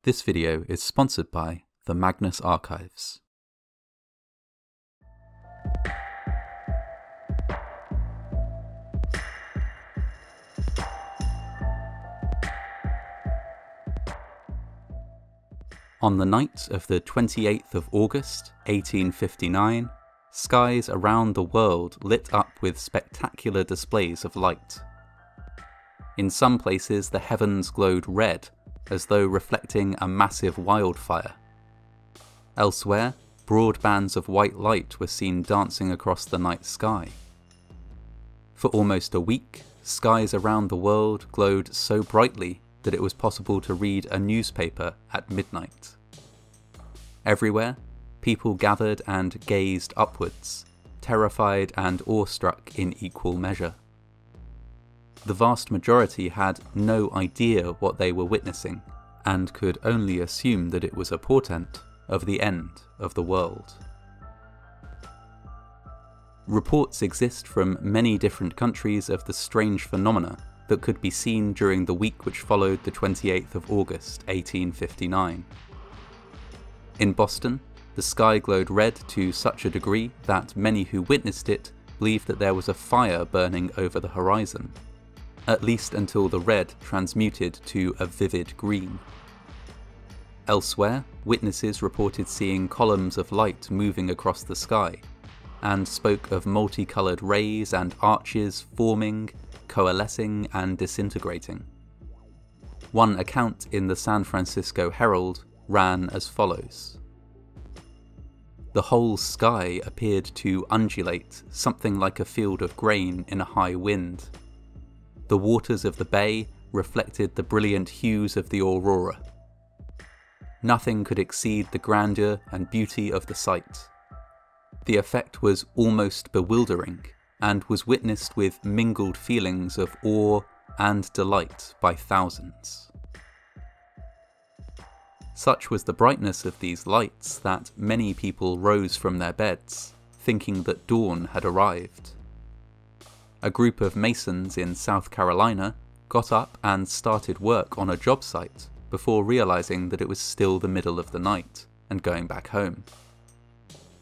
This video is sponsored by the Magnus Archives. On the night of the 28th of August, 1859, skies around the world lit up with spectacular displays of light. In some places the heavens glowed red, as though reflecting a massive wildfire. Elsewhere, broad bands of white light were seen dancing across the night sky. For almost a week, skies around the world glowed so brightly that it was possible to read a newspaper at midnight. Everywhere, people gathered and gazed upwards, terrified and awestruck in equal measure. The vast majority had no idea what they were witnessing, and could only assume that it was a portent of the end of the world. Reports exist from many different countries of the strange phenomena that could be seen during the week which followed the 28th of August, 1859. In Boston, the sky glowed red to such a degree that many who witnessed it believed that there was a fire burning over the horizon, at least until the red transmuted to a vivid green. Elsewhere, witnesses reported seeing columns of light moving across the sky, and spoke of multicoloured rays and arches forming, coalescing and disintegrating. One account in the San Francisco Herald ran as follows. The whole sky appeared to undulate, something like a field of grain in a high wind. The waters of the bay reflected the brilliant hues of the aurora. Nothing could exceed the grandeur and beauty of the sight. The effect was almost bewildering, and was witnessed with mingled feelings of awe and delight by thousands. Such was the brightness of these lights that many people rose from their beds, thinking that dawn had arrived. A group of masons in South Carolina got up and started work on a job site before realizing that it was still the middle of the night and going back home.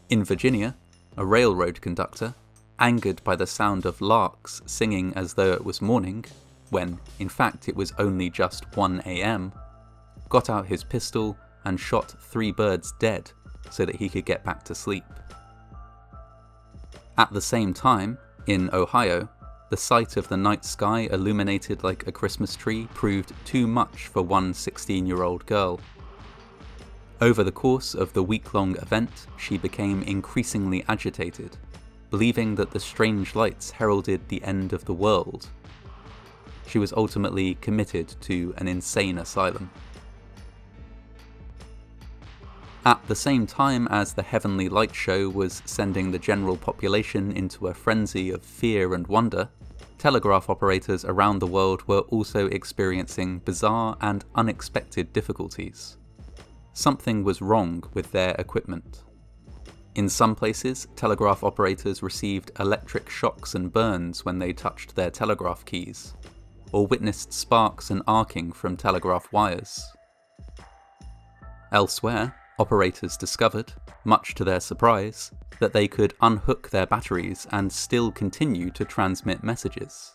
In Virginia, a railroad conductor, angered by the sound of larks singing as though it was morning, when in fact it was only just 1 AM, got out his pistol and shot 3 birds dead so that he could get back to sleep. At the same time, in Ohio, the sight of the night sky illuminated like a Christmas tree proved too much for one 16-year-old girl. Over the course of the week-long event, she became increasingly agitated, believing that the strange lights heralded the end of the world. She was ultimately committed to an insane asylum. At the same time as the heavenly light show was sending the general population into a frenzy of fear and wonder, telegraph operators around the world were also experiencing bizarre and unexpected difficulties. Something was wrong with their equipment. In some places, telegraph operators received electric shocks and burns when they touched their telegraph keys, or witnessed sparks and arcing from telegraph wires. Elsewhere, operators discovered, much to their surprise, that they could unhook their batteries and still continue to transmit messages.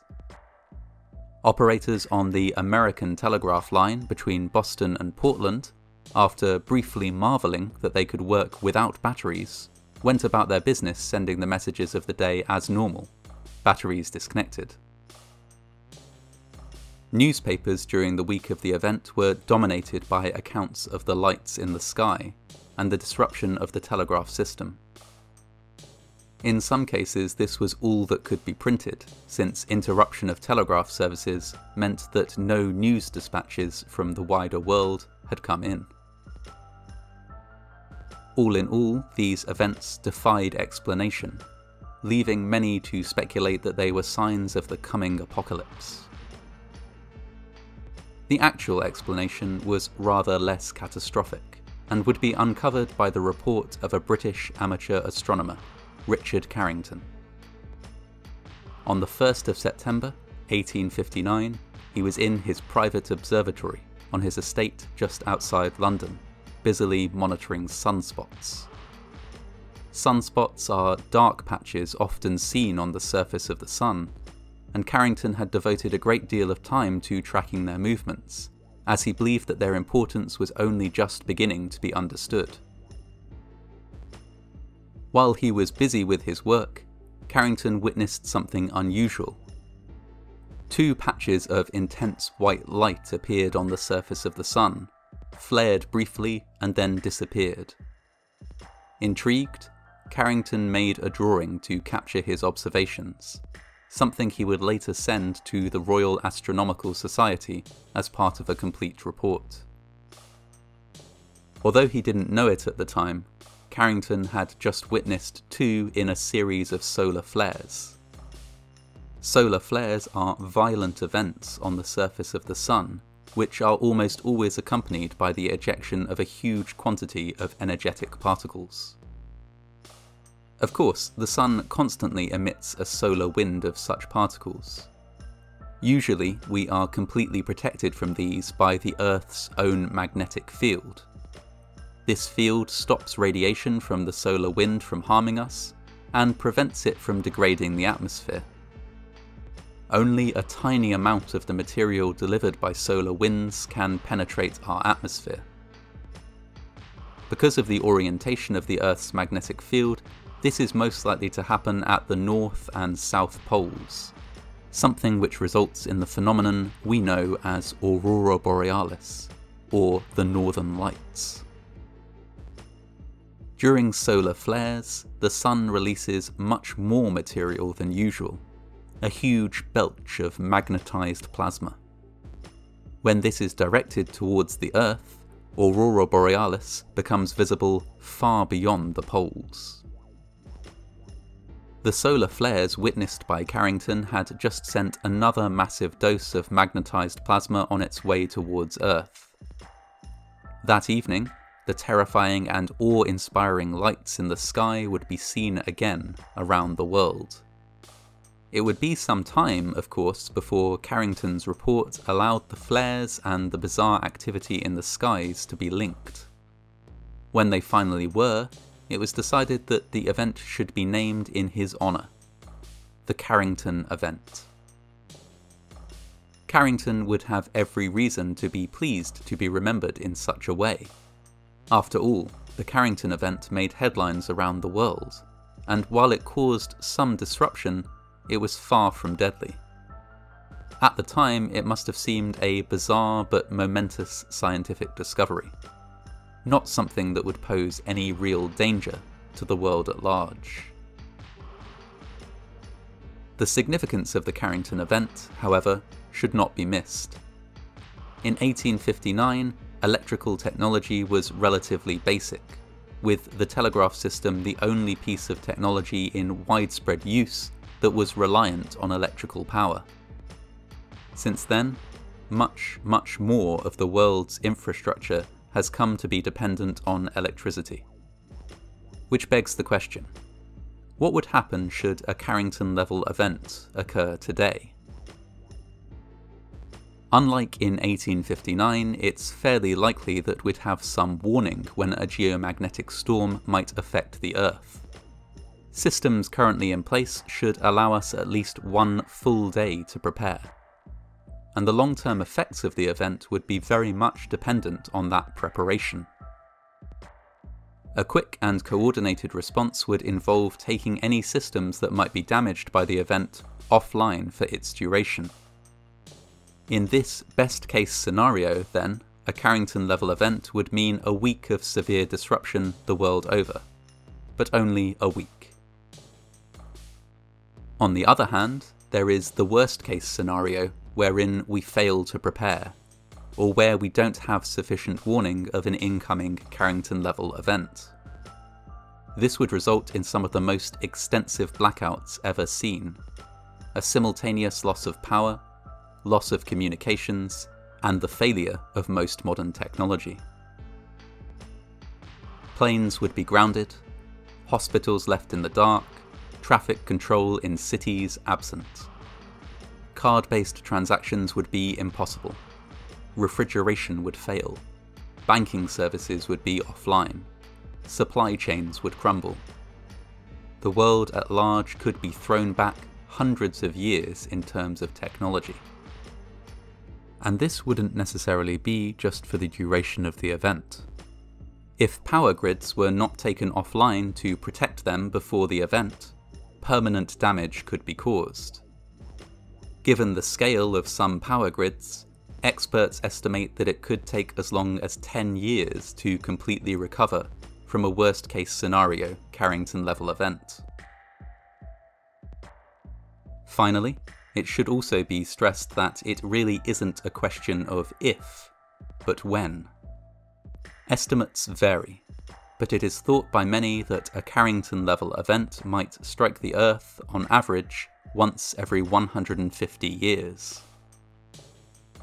Operators on the American telegraph line between Boston and Portland, after briefly marvelling that they could work without batteries, went about their business sending the messages of the day as normal, batteries disconnected. Newspapers during the week of the event were dominated by accounts of the lights in the sky and the disruption of the telegraph system. In some cases, this was all that could be printed, since interruption of telegraph services meant that no news dispatches from the wider world had come in. All in all, these events defied explanation, leaving many to speculate that they were signs of the coming apocalypse. The actual explanation was rather less catastrophic, and would be uncovered by the report of a British amateur astronomer, Richard Carrington. On the 1st of September, 1859, he was in his private observatory, on his estate just outside London, busily monitoring sunspots. Sunspots are dark patches often seen on the surface of the sun, and Carrington had devoted a great deal of time to tracking their movements, as he believed that their importance was only just beginning to be understood. While he was busy with his work, Carrington witnessed something unusual. Two patches of intense white light appeared on the surface of the sun, flared briefly and then disappeared. Intrigued, Carrington made a drawing to capture his observations, something he would later send to the Royal Astronomical Society as part of a complete report. Although he didn't know it at the time, Carrington had just witnessed two in a series of solar flares. Solar flares are violent events on the surface of the sun, which are almost always accompanied by the ejection of a huge quantity of energetic particles. Of course, the sun constantly emits a solar wind of such particles. Usually, we are completely protected from these by the Earth's own magnetic field. This field stops radiation from the solar wind from harming us, and prevents it from degrading the atmosphere. Only a tiny amount of the material delivered by solar winds can penetrate our atmosphere. Because of the orientation of the Earth's magnetic field, this is most likely to happen at the North and South poles, something which results in the phenomenon we know as aurora borealis, or the Northern Lights. During solar flares, the sun releases much more material than usual, a huge belch of magnetized plasma. When this is directed towards the Earth, aurora borealis becomes visible far beyond the poles. The solar flares witnessed by Carrington had just sent another massive dose of magnetized plasma on its way towards Earth. That evening, the terrifying and awe-inspiring lights in the sky would be seen again around the world. It would be some time, of course, before Carrington's report allowed the flares and the bizarre activity in the skies to be linked. When they finally were, it was decided that the event should be named in his honour, the Carrington event. Carrington would have every reason to be pleased to be remembered in such a way. After all, the Carrington event made headlines around the world, and while it caused some disruption, it was far from deadly. At the time, it must have seemed a bizarre but momentous scientific discovery, not something that would pose any real danger to the world at large. The significance of the Carrington event, however, should not be missed. In 1859, electrical technology was relatively basic, with the telegraph system the only piece of technology in widespread use that was reliant on electrical power. Since then, much more of the world's infrastructure has come to be dependent on electricity. Which begs the question, what would happen should a Carrington-level event occur today? Unlike in 1859, it's fairly likely that we'd have some warning when a geomagnetic storm might affect the Earth. Systems currently in place should allow us at least one full day to prepare, and the long-term effects of the event would be very much dependent on that preparation. A quick and coordinated response would involve taking any systems that might be damaged by the event offline for its duration. In this best-case scenario, then, a Carrington-level event would mean a week of severe disruption the world over, but only a week. On the other hand, there is the worst-case scenario wherein we fail to prepare, or where we don't have sufficient warning of an incoming Carrington-level event. This would result in some of the most extensive blackouts ever seen, a simultaneous loss of power, loss of communications, and the failure of most modern technology. Planes would be grounded, hospitals left in the dark, traffic control in cities absent. Card-based transactions would be impossible. refrigeration would fail, banking services would be offline, supply chains would crumble. The world at large could be thrown back hundreds of years in terms of technology. And this wouldn't necessarily be just for the duration of the event. If power grids were not taken offline to protect them before the event, permanent damage could be caused. Given the scale of some power grids, experts estimate that it could take as long as 10 years to completely recover from a worst-case scenario Carrington-level event. Finally, it should also be stressed that it really isn't a question of if, but when. Estimates vary, but it is thought by many that a Carrington-level event might strike the Earth, on average, once every 150 years.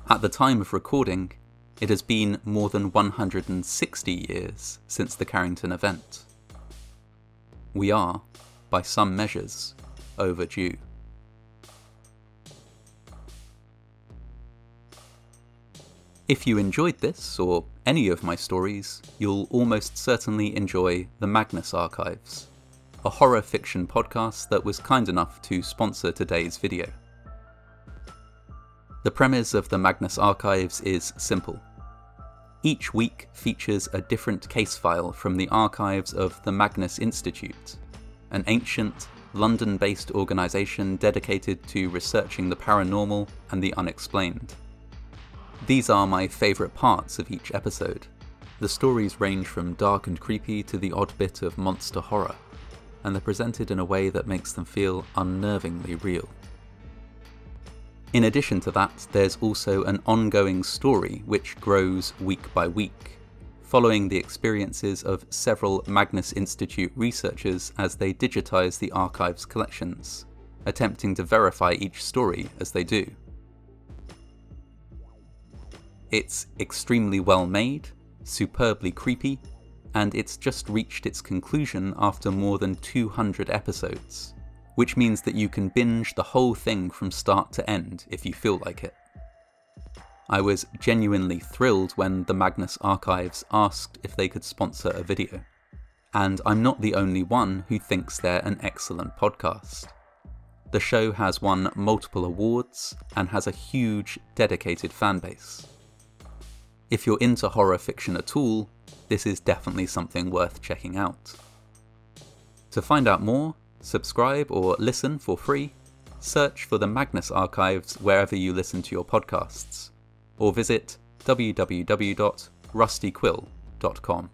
At the time of recording, it has been more than 160 years since the Carrington event. We are, by some measures, overdue. If you enjoyed this, or any of my stories, you'll almost certainly enjoy the Magnus Archives, a horror fiction podcast that was kind enough to sponsor today's video. The premise of the Magnus Archives is simple. Each week features a different case file from the archives of the Magnus Institute, an ancient, London-based organisation dedicated to researching the paranormal and the unexplained. These are my favourite parts of each episode. The stories range from dark and creepy to the odd bit of monster horror, and they're presented in a way that makes them feel unnervingly real. In addition to that, there's also an ongoing story which grows week by week, following the experiences of several Magnus Institute researchers as they digitise the archive's collections, attempting to verify each story as they do. It's extremely well made, superbly creepy, and it's just reached its conclusion after more than 200 episodes, which means that you can binge the whole thing from start to end if you feel like it. I was genuinely thrilled when the Magnus Archives asked if they could sponsor a video, and I'm not the only one who thinks they're an excellent podcast. The show has won multiple awards and has a huge, dedicated fanbase. If you're into horror fiction at all, this is definitely something worth checking out. To find out more, subscribe or listen for free, search for the Magnus Archives wherever you listen to your podcasts, or visit www.rustyquill.com.